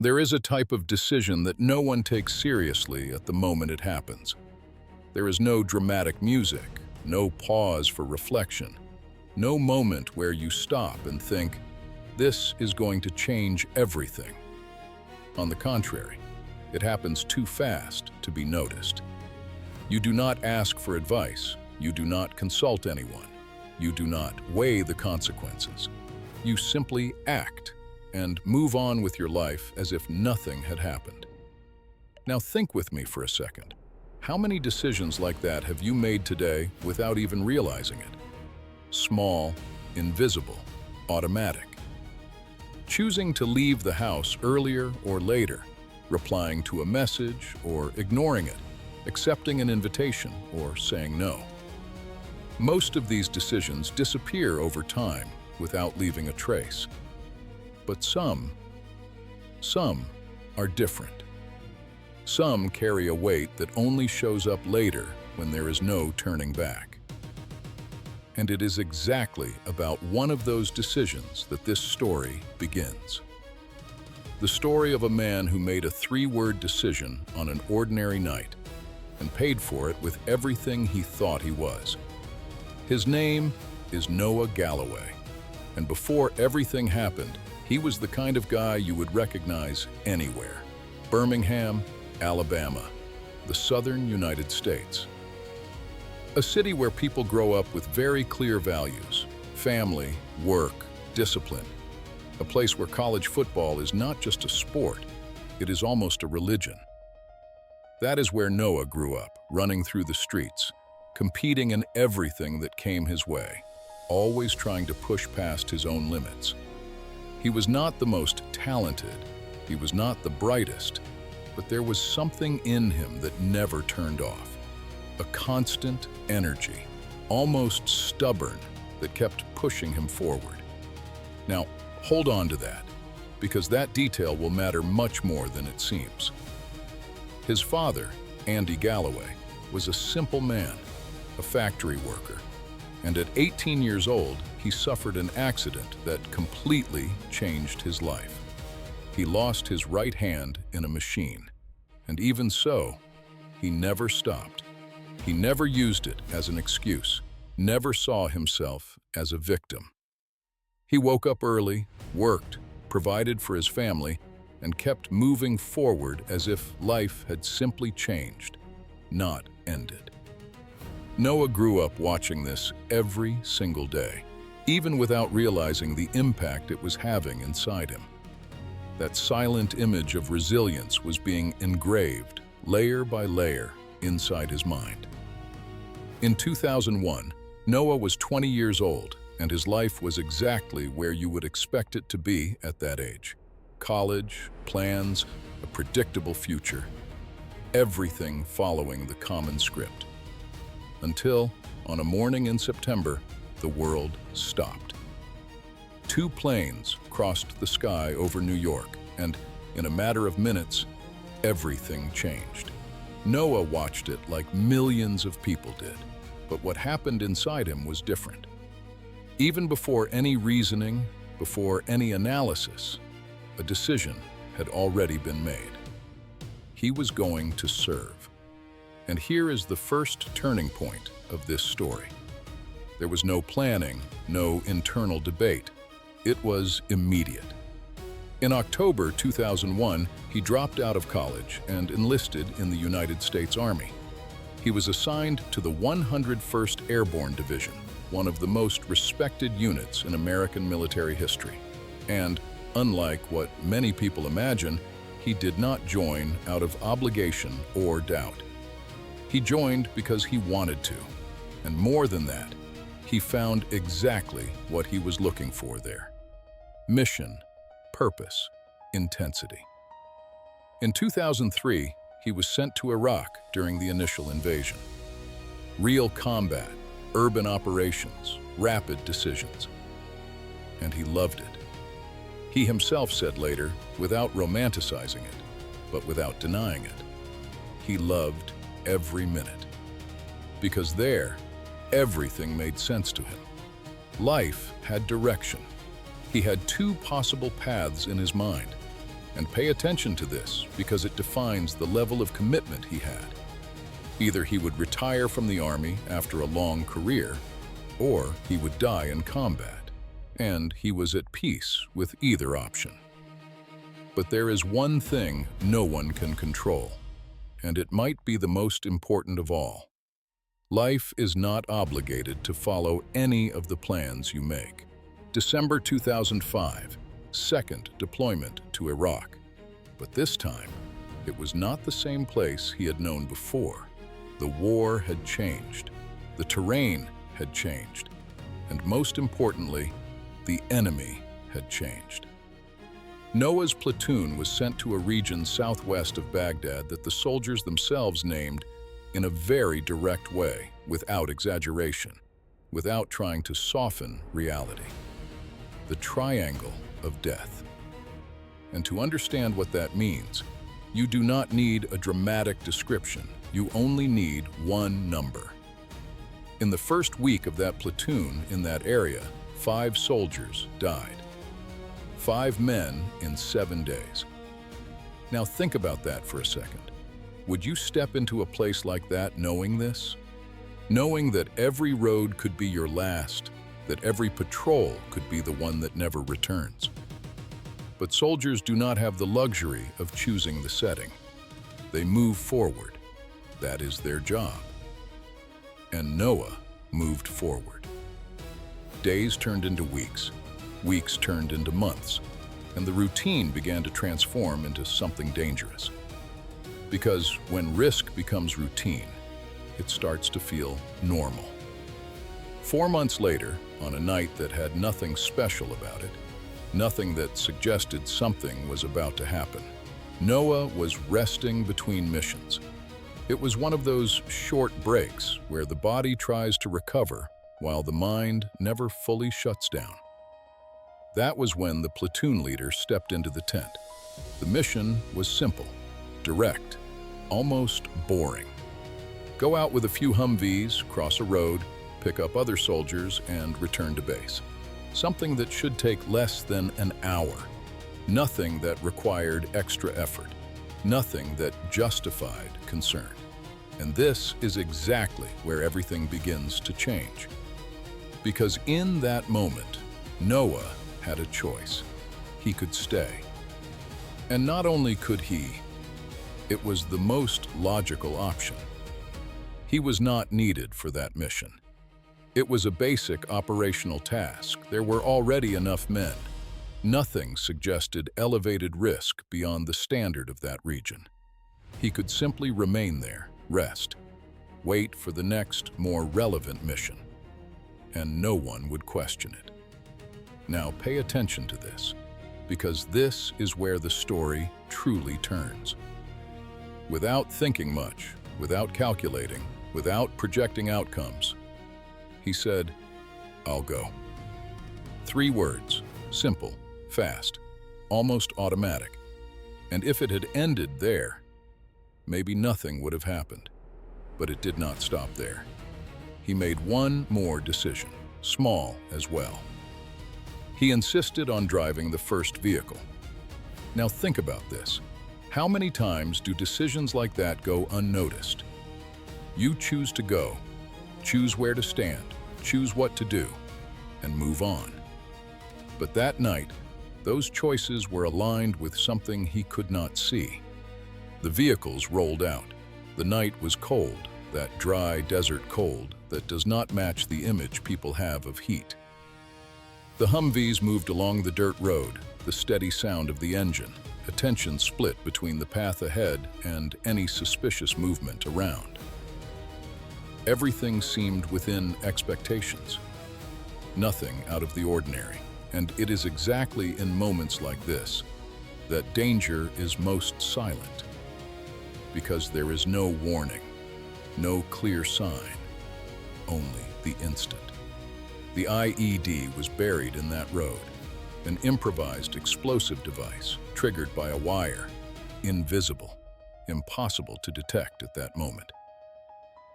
There is a type of decision that no one takes seriously at the moment it happens. There is no dramatic music, no pause for reflection, no moment where you stop and think, this is going to change everything. On the contrary, it happens too fast to be noticed. You do not ask for advice, you do not consult anyone, you do not weigh the consequences. You simply act and move on with your life as if nothing had happened. Now think with me for a second. How many decisions like that have you made today without even realizing it? Small, invisible, automatic. Choosing to leave the house earlier or later, replying to a message or ignoring it, accepting an invitation or saying no. Most of these decisions disappear over time without leaving a trace. But some are different. Some carry a weight that only shows up later when there is no turning back. And it is exactly about one of those decisions that this story begins. The story of a man who made a 3-word decision on an ordinary night and paid for it with everything he thought he was. His name is Noah Galloway, and before everything happened, he was the kind of guy you would recognize anywhere. Birmingham, Alabama, the southern United States. A city where people grow up with very clear values: family, work, discipline. A place where college football is not just a sport, it is almost a religion. That is where Noah grew up, running through the streets, competing in everything that came his way, always trying to push past his own limits. He was not the most talented, he was not the brightest, but there was something in him that never turned off. A constant energy, almost stubborn, that kept pushing him forward. Now, hold on to that, because that detail will matter much more than it seems. His father, Andy Galloway, was a simple man, a factory worker, and at 18 years old, he suffered an accident that completely changed his life. He lost his right hand in a machine, and even so, he never stopped. He never used it as an excuse, never saw himself as a victim. He woke up early, worked, provided for his family, and kept moving forward as if life had simply changed, not ended. Noah grew up watching this every single day, even without realizing the impact it was having inside him. That silent image of resilience was being engraved, layer by layer, inside his mind. In 2001, Noah was 20 years old, and his life was exactly where you would expect it to be at that age. College, plans, a predictable future. Everything following the common script. Until, on a morning in September, the world stopped. 2 planes crossed the sky over New York, and in a matter of minutes, everything changed. Noah watched it like millions of people did, but what happened inside him was different. Even before any reasoning, before any analysis, a decision had already been made. He was going to serve. And here is the first turning point of this story. There was no planning, no internal debate. It was immediate. In October 2001, he dropped out of college and enlisted in the United States Army. He was assigned to the 101st Airborne Division, one of the most respected units in American military history. And, unlike what many people imagine, he did not join out of obligation or doubt. He joined because he wanted to, and more than that, he found exactly what he was looking for there. Mission, purpose, intensity. In 2003, he was sent to Iraq during the initial invasion. Real combat, urban operations, rapid decisions. And he loved it. He himself said later, without romanticizing it, but without denying it, he loved every minute. Because there, everything made sense to him. Life had direction. He had 2 possible paths in his mind. And pay attention to this because it defines the level of commitment he had. Either he would retire from the Army after a long career, or he would die in combat, and he was at peace with either option. But there is one thing no one can control, and it might be the most important of all. Life is not obligated to follow any of the plans you make. December 2005, second deployment to Iraq. But this time, it was not the same place he had known before. The war had changed, the terrain had changed, and most importantly, the enemy had changed. Noah's platoon was sent to a region southwest of Baghdad that the soldiers themselves named in a very direct way, without exaggeration, without trying to soften reality. The Triangle of Death. And to understand what that means, you do not need a dramatic description. You only need one number. In the first week of that platoon in that area, 5 soldiers died. 5 men in 7 days. Now think about that for a second. Would you step into a place like that knowing this? Knowing that every road could be your last, that every patrol could be the one that never returns. But soldiers do not have the luxury of choosing the setting. They move forward. That is their job. And Noah moved forward. Days turned into weeks. Weeks turned into months. And the routine began to transform into something dangerous. Because when risk becomes routine, it starts to feel normal. 4 months later, on a night that had nothing special about it, nothing that suggested something was about to happen, Noah was resting between missions. It was one of those short breaks where the body tries to recover while the mind never fully shuts down. That was when the platoon leader stepped into the tent. The mission was simple, direct, almost boring. Go out with a few Humvees, cross a road, pick up other soldiers, and return to base. Something that should take less than an hour. Nothing that required extra effort. Nothing that justified concern. And this is exactly where everything begins to change. Because in that moment, Noah had a choice. He could stay. And not only could he, it was the most logical option. He was not needed for that mission. It was a basic operational task. There were already enough men. Nothing suggested elevated risk beyond the standard of that region. He could simply remain there, rest, wait for the next, more relevant mission, and no one would question it. Now pay attention to this, because this is where the story truly turns. Without thinking much, without calculating, without projecting outcomes, he said, "I'll go." 3 words, simple, fast, almost automatic. And if it had ended there, maybe nothing would have happened. But it did not stop there. He made one more decision, small as well. He insisted on driving the first vehicle. Now think about this. How many times do decisions like that go unnoticed? You choose to go, choose where to stand, choose what to do, and move on. But that night, those choices were aligned with something he could not see. The vehicles rolled out. The night was cold, that dry desert cold that does not match the image people have of heat. The Humvees moved along the dirt road, the steady sound of the engine, attention split between the path ahead and any suspicious movement around. Everything seemed within expectations. Nothing out of the ordinary. And it is exactly in moments like this that danger is most silent. Because there is no warning, no clear sign, only the instant. The IED was buried in that road, an improvised explosive device triggered by a wire, invisible, impossible to detect at that moment.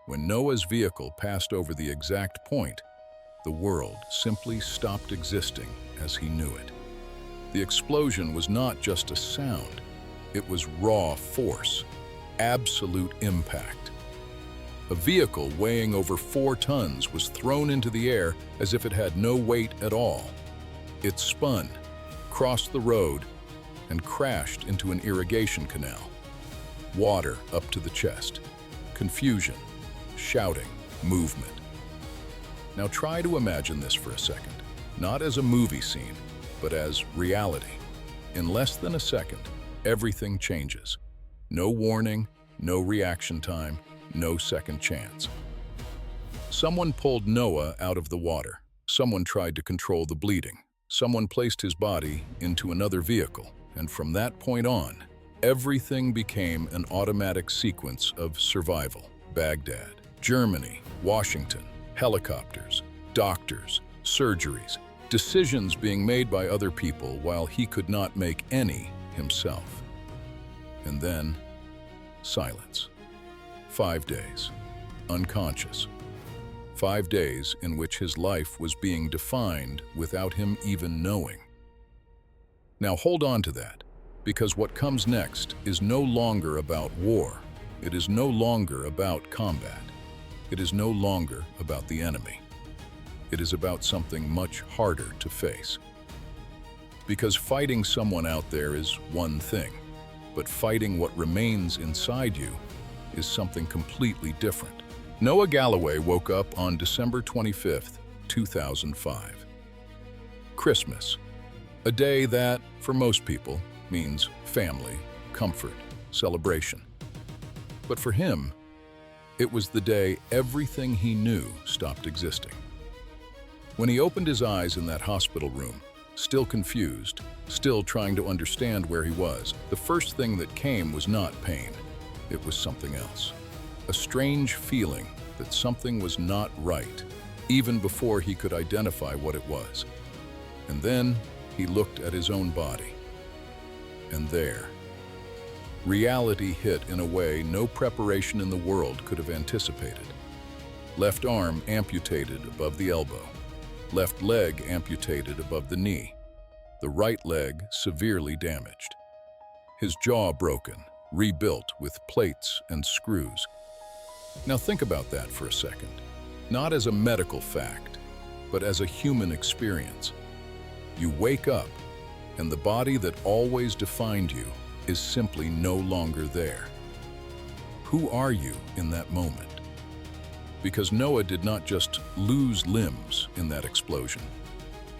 When Noah's vehicle passed over the exact point, the world simply stopped existing as he knew it. The explosion was not just a sound. It was raw force, absolute impact. A vehicle weighing over 4 tons was thrown into the air as if it had no weight at all. It spun, crossed the road, and crashed into an irrigation canal. Water up to the chest, confusion, shouting, movement. Now try to imagine this for a second, not as a movie scene, but as reality. In less than a second, everything changes. No warning, no reaction time, no second chance. Someone pulled Noah out of the water. Someone tried to control the bleeding. Someone placed his body into another vehicle, and from that point on, everything became an automatic sequence of survival. Baghdad, Germany, Washington, helicopters, doctors, surgeries, decisions being made by other people while he could not make any himself. And then, silence. 5 days, unconscious. 5 days in which his life was being defined without him even knowing. Now hold on to that, because what comes next is no longer about war. It is no longer about combat. It is no longer about the enemy. It is about something much harder to face. Because fighting someone out there is one thing, but fighting what remains inside you is something completely different. Noah Galloway woke up on December 25th, 2005. Christmas, a day that, for most people, means family, comfort, celebration. But for him, it was the day everything he knew stopped existing. When he opened his eyes in that hospital room, still confused, still trying to understand where he was, the first thing that came was not pain. It was something else. A strange feeling that something was not right, even before he could identify what it was. And then he looked at his own body. And there, reality hit in a way no preparation in the world could have anticipated. Left arm amputated above the elbow. Left leg amputated above the knee. The right leg severely damaged. His jaw broken, rebuilt with plates and screws. Now think about that for a second. Not as a medical fact, but as a human experience. You wake up, and the body that always defined you is simply no longer there. Who are you in that moment? Because Noah did not just lose limbs in that explosion.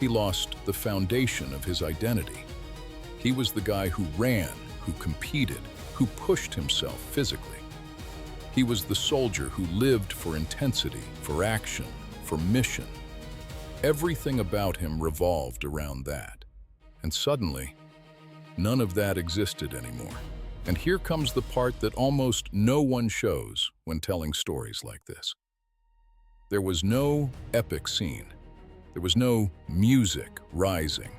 He lost the foundation of his identity. He was the guy who ran, who competed, who pushed himself physically. He was the soldier who lived for intensity, for action, for mission. Everything about him revolved around that. And suddenly, none of that existed anymore. And here comes the part that almost no one shows when telling stories like this. There was no epic scene. There was no music rising.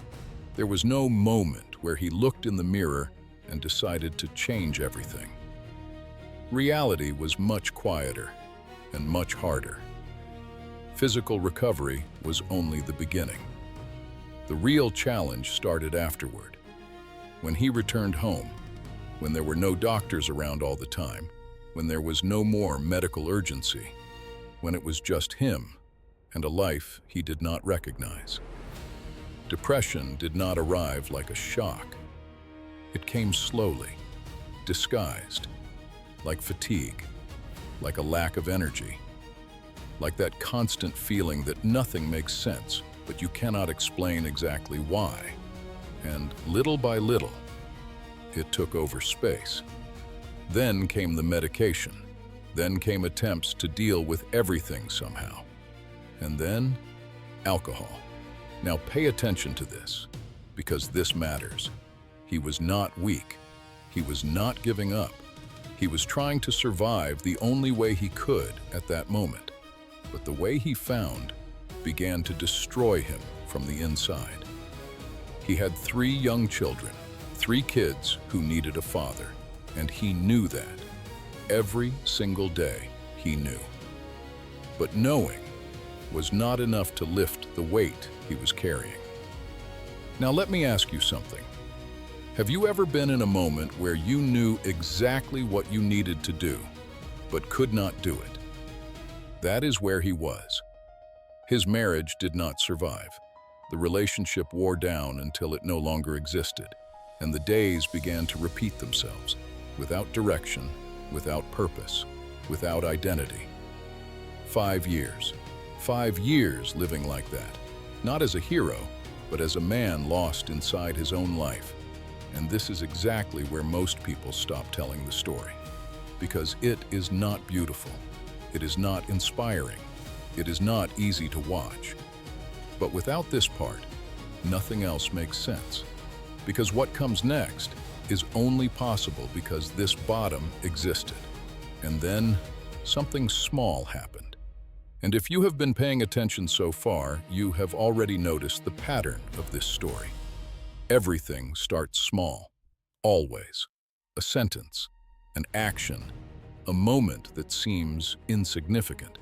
There was no moment where he looked in the mirror and decided to change everything. Reality was much quieter and much harder. Physical recovery was only the beginning. The real challenge started afterward. When he returned home, when there were no doctors around all the time, when there was no more medical urgency, when it was just him and a life he did not recognize. Depression did not arrive like a shock. It came slowly, disguised, like fatigue, like a lack of energy, like that constant feeling that nothing makes sense, but you cannot explain exactly why. And little by little, it took over space. Then came the medication. Then came attempts to deal with everything somehow. And then, alcohol. Now pay attention to this, because this matters. He was not weak. He was not giving up. He was trying to survive the only way he could at that moment. But the way he found began to destroy him from the inside. He had 3 young children, 3 kids who needed a father, and he knew that. Every single day, he knew. But knowing was not enough to lift the weight he was carrying. Now let me ask you something. Have you ever been in a moment where you knew exactly what you needed to do, but could not do it? That is where he was. His marriage did not survive. The relationship wore down until it no longer existed, and the days began to repeat themselves, without direction, without purpose, without identity. 5 years. 5 years living like that, not as a hero, but as a man lost inside his own life. And this is exactly where most people stop telling the story. Because it is not beautiful. It is not inspiring. It is not easy to watch. But without this part, nothing else makes sense. Because what comes next is only possible because this bottom existed. And then something small happened. And if you have been paying attention so far, you have already noticed the pattern of this story. Everything starts small, always. A sentence, an action, a moment that seems insignificant.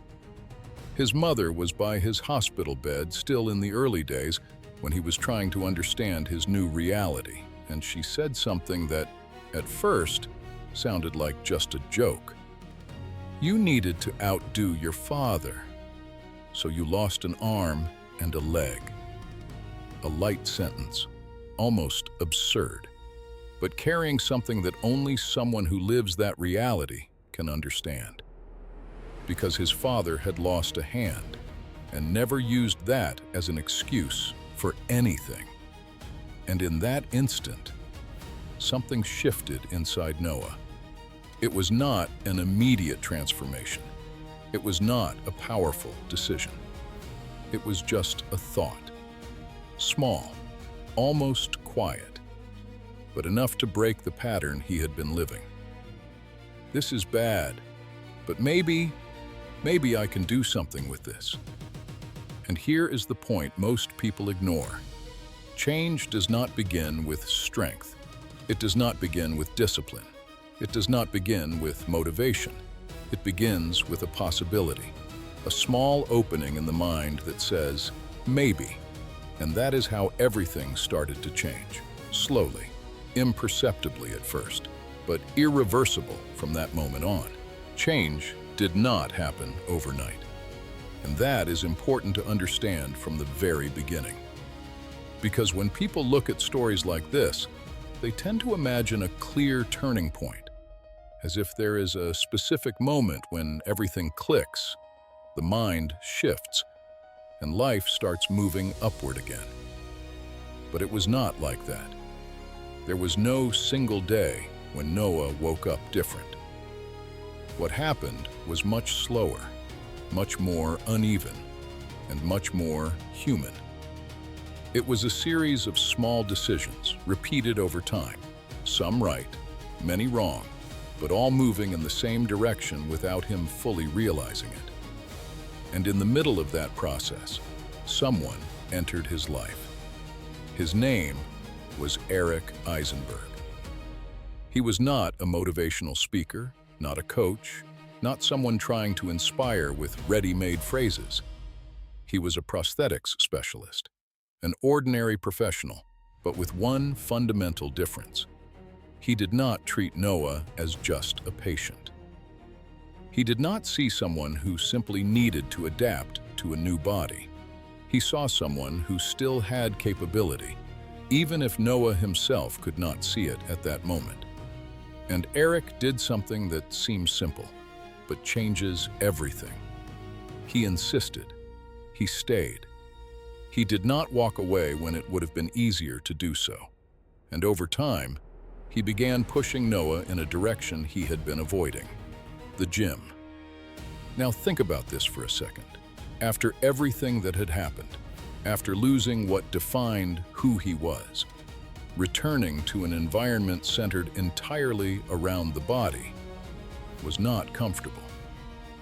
His mother was by his hospital bed still in the early days when he was trying to understand his new reality, and she said something that, at first, sounded like just a joke. You needed to outdo your father, so you lost an arm and a leg. A light sentence, almost absurd, but carrying something that only someone who lives that reality can understand. Because his father had lost a hand and never used that as an excuse for anything. And in that instant, something shifted inside Noah. It was not an immediate transformation. It was not a powerful decision. It was just a thought. Small, almost quiet, but enough to break the pattern he had been living. This is bad, but maybe I can do something with this. And here is the point most people ignore. Change does not begin with strength. It does not begin with discipline. It does not begin with motivation. It begins with a possibility, a small opening in the mind that says, maybe. And that is how everything started to change, slowly, imperceptibly at first, but irreversible from that moment on. Change did not happen overnight. And that is important to understand from the very beginning. Because when people look at stories like this, they tend to imagine a clear turning point, as if there is a specific moment when everything clicks, the mind shifts, and life starts moving upward again. But it was not like that. There was no single day when Noah woke up different. What happened was much slower, much more uneven, and much more human. It was a series of small decisions, repeated over time, some right, many wrong, but all moving in the same direction without him fully realizing it. And in the middle of that process, someone entered his life. His name was Eric Eisenberg. He was not a motivational speaker, not a coach, not someone trying to inspire with ready-made phrases. He was a prosthetics specialist, an ordinary professional, but with one fundamental difference. He did not treat Noah as just a patient. He did not see someone who simply needed to adapt to a new body. He saw someone who still had capability, even if Noah himself could not see it at that moment. And Eric did something that seems simple, but changes everything. He insisted. He stayed. He did not walk away when it would have been easier to do so. And over time, he began pushing Noah in a direction he had been avoiding: the gym. Now think about this for a second. After everything that had happened, after losing what defined who he was, returning to an environment centered entirely around the body was not comfortable.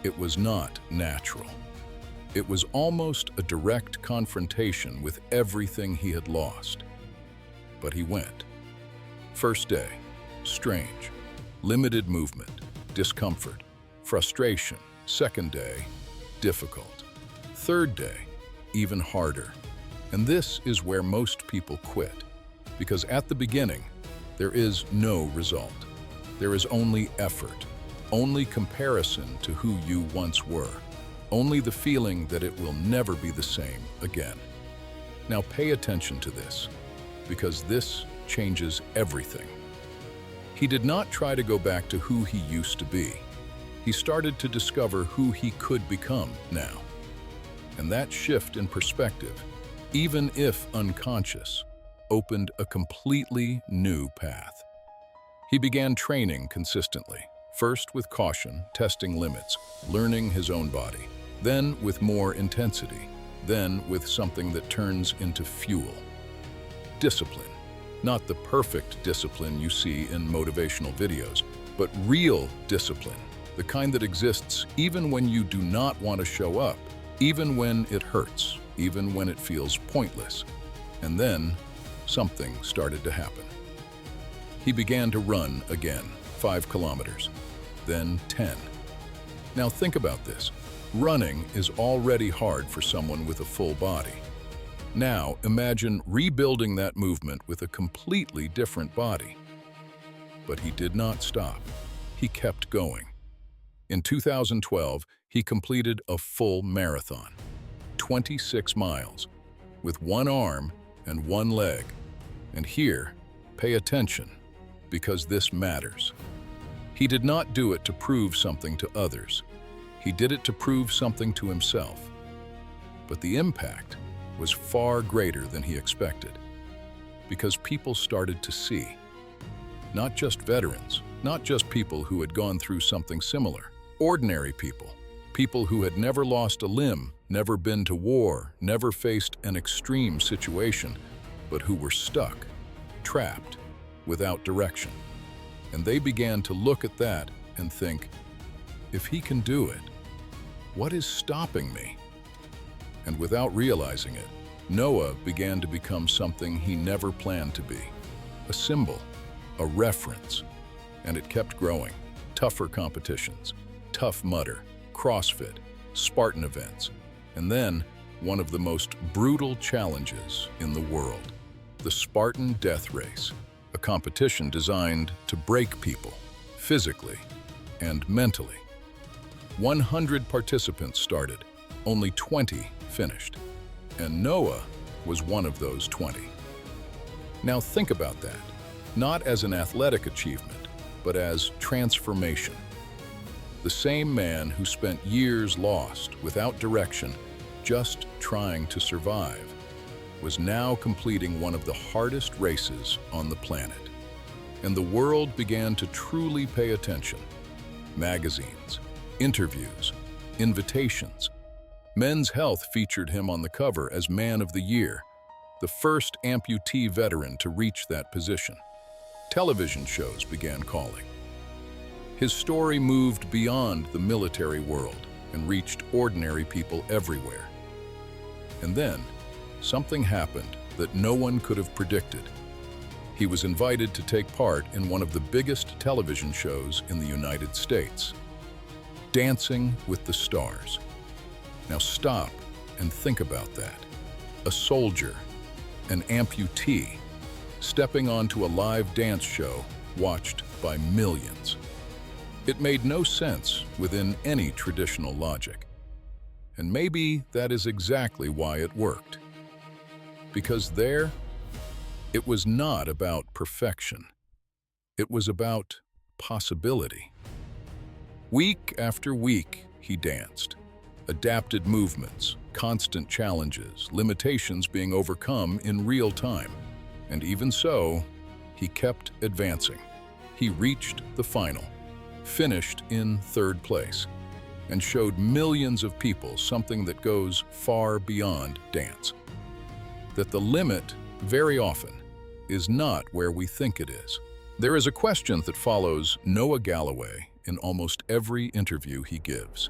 It was not natural. It was almost a direct confrontation with everything he had lost. But he went. First day, strange, limited movement, discomfort, frustration. Second day, difficult. Third day, even harder. And this is where most people quit, because at the beginning, there is no result. There is only effort, only comparison to who you once were, only the feeling that it will never be the same again. Now pay attention to this, because this changes everything. He did not try to go back to who he used to be. He started to discover who he could become now. And that shift in perspective, even if unconscious, opened a completely new path. He began training consistently, first with caution, testing limits, learning his own body, then with more intensity, then with something that turns into fuel. Discipline. Not the perfect discipline you see in motivational videos, but real discipline, the kind that exists even when you do not want to show up, even when it hurts, even when it feels pointless. And then, something started to happen. He began to run again, 5 kilometers, then 10. Now think about this. Running is already hard for someone with a full body. Now imagine rebuilding that movement with a completely different body. But he did not stop. He kept going. In 2012, he completed a full marathon, 26 miles, with 1 arm and 1 leg. And here, pay attention, because this matters. He did not do it to prove something to others. He did it to prove something to himself. But the impact was far greater than he expected, because people started to see. Not just veterans, not just people who had gone through something similar. Ordinary people, people who had never lost a limb, never been to war, never faced an extreme situation, but who were stuck, trapped, without direction. And they began to look at that and think, if he can do it, what is stopping me? And without realizing it, Noah began to become something he never planned to be. A symbol, a reference, and it kept growing. Tougher competitions, Tough Mudder, CrossFit, Spartan events, and then one of the most brutal challenges in the world, the Spartan Death Race, a competition designed to break people, physically and mentally. 100 participants started, only 20 finished, and Noah was one of those 20. Now think about that, not as an athletic achievement, but as transformation. The same man who spent years lost, without direction, just trying to survive, was now completing one of the hardest races on the planet. And the world began to truly pay attention. Magazines, interviews, invitations. Men's Health featured him on the cover as Man of the Year, the first amputee veteran to reach that position. Television shows began calling. His story moved beyond the military world and reached ordinary people everywhere. And then, something happened that no one could have predicted. He was invited to take part in one of the biggest television shows in the United States, Dancing with the Stars. Now stop and think about that. A soldier, an amputee, stepping onto a live dance show watched by millions. It made no sense within any traditional logic. And maybe that is exactly why it worked. Because there, it was not about perfection. It was about possibility. Week after week, he danced. Adapted movements, constant challenges, limitations being overcome in real time. And even so, he kept advancing. He reached the final, finished in 3rd place, and showed millions of people something that goes far beyond dance. That the limit, very often, is not where we think it is. There is a question that follows Noah Galloway in almost every interview he gives.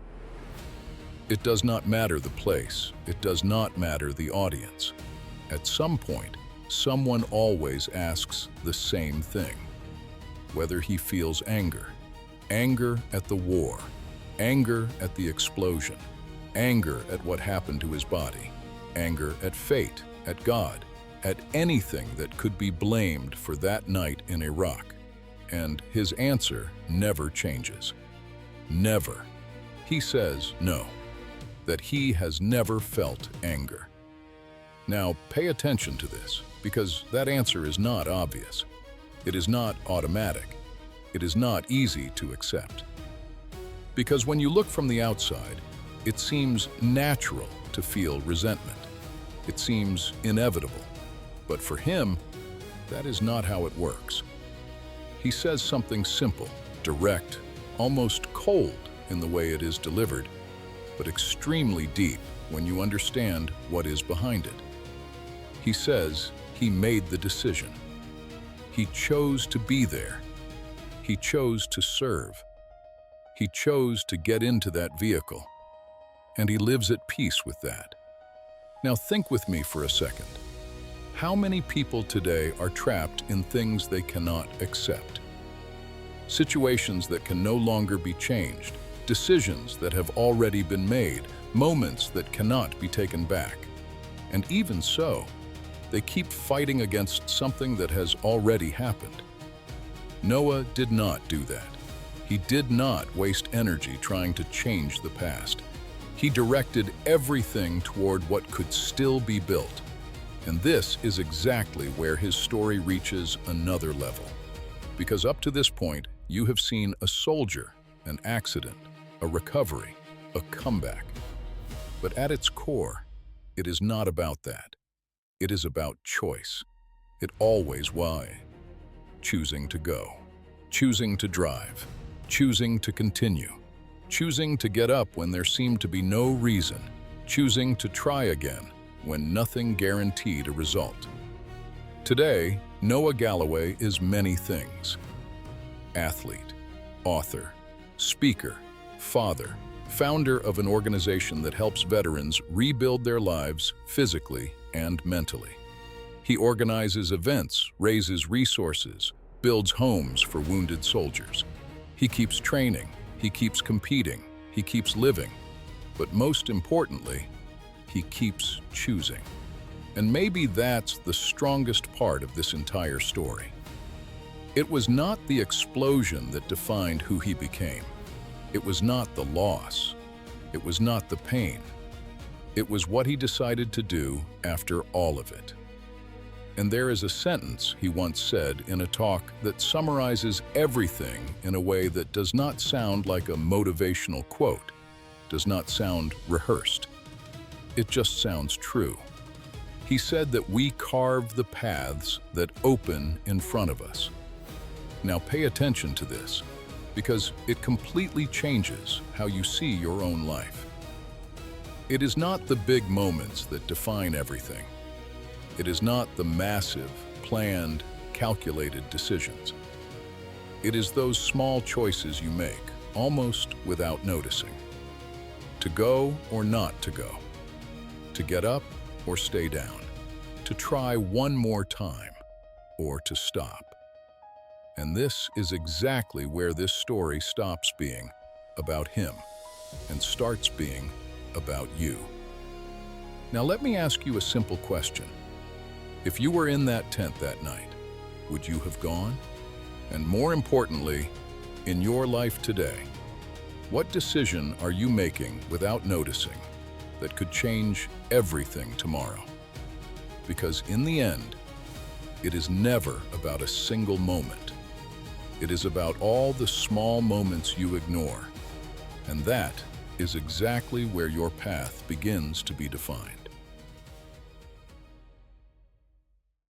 It does not matter the place, it does not matter the audience. At some point, someone always asks the same thing. Whether he feels anger at the war, anger at the explosion, anger at what happened to his body, anger at fate, at God, at anything that could be blamed for that night in Iraq. And his answer never changes. Never. He says no, that he has never felt anger. Now, pay attention to this, because that answer is not obvious. It is not automatic. It is not easy to accept. Because when you look from the outside, it seems natural to feel resentment. It seems inevitable. But for him, that is not how it works. He says something simple, direct, almost cold in the way it is delivered, but extremely deep when you understand what is behind it. He says he made the decision. He chose to be there. He chose to serve. He chose to get into that vehicle, and he lives at peace with that. Now think with me for a second. How many people today are trapped in things they cannot accept? Situations that can no longer be changed, decisions that have already been made, moments that cannot be taken back. And even so, they keep fighting against something that has already happened. Noah did not do that. He did not waste energy trying to change the past. He directed everything toward what could still be built. And this is exactly where his story reaches another level. Because up to this point, you have seen a soldier, an accident, a recovery, a comeback. But at its core, it is not about that. It is about choice. It always was. Choosing to go, choosing to drive, choosing to continue, choosing to get up when there seemed to be no reason, choosing to try again when nothing guaranteed a result. Today, Noah Galloway is many things. Athlete, author, speaker, father, founder of an organization that helps veterans rebuild their lives physically and mentally. He organizes events, raises resources, builds homes for wounded soldiers. He keeps training, he keeps competing, he keeps living, but most importantly, he keeps choosing. And maybe that's the strongest part of this entire story. It was not the explosion that defined who he became. It was not the loss. It was not the pain. It was what he decided to do after all of it. And there is a sentence he once said in a talk that summarizes everything in a way that does not sound like a motivational quote, does not sound rehearsed. It just sounds true. He said that we carve the paths that open in front of us. Now pay attention to this, because it completely changes how you see your own life. It is not the big moments that define everything. It is not the massive, planned, calculated decisions. It is those small choices you make, almost without noticing. To go or not to go. To get up or stay down. To try one more time or to stop. And this is exactly where this story stops being about him and starts being about you. Now let me ask you a simple question. If you were in that tent that night, would you have gone? And more importantly, in your life today, what decision are you making without noticing that could change everything tomorrow? Because in the end, it is never about a single moment. It is about all the small moments you ignore. And that is exactly where your path begins to be defined.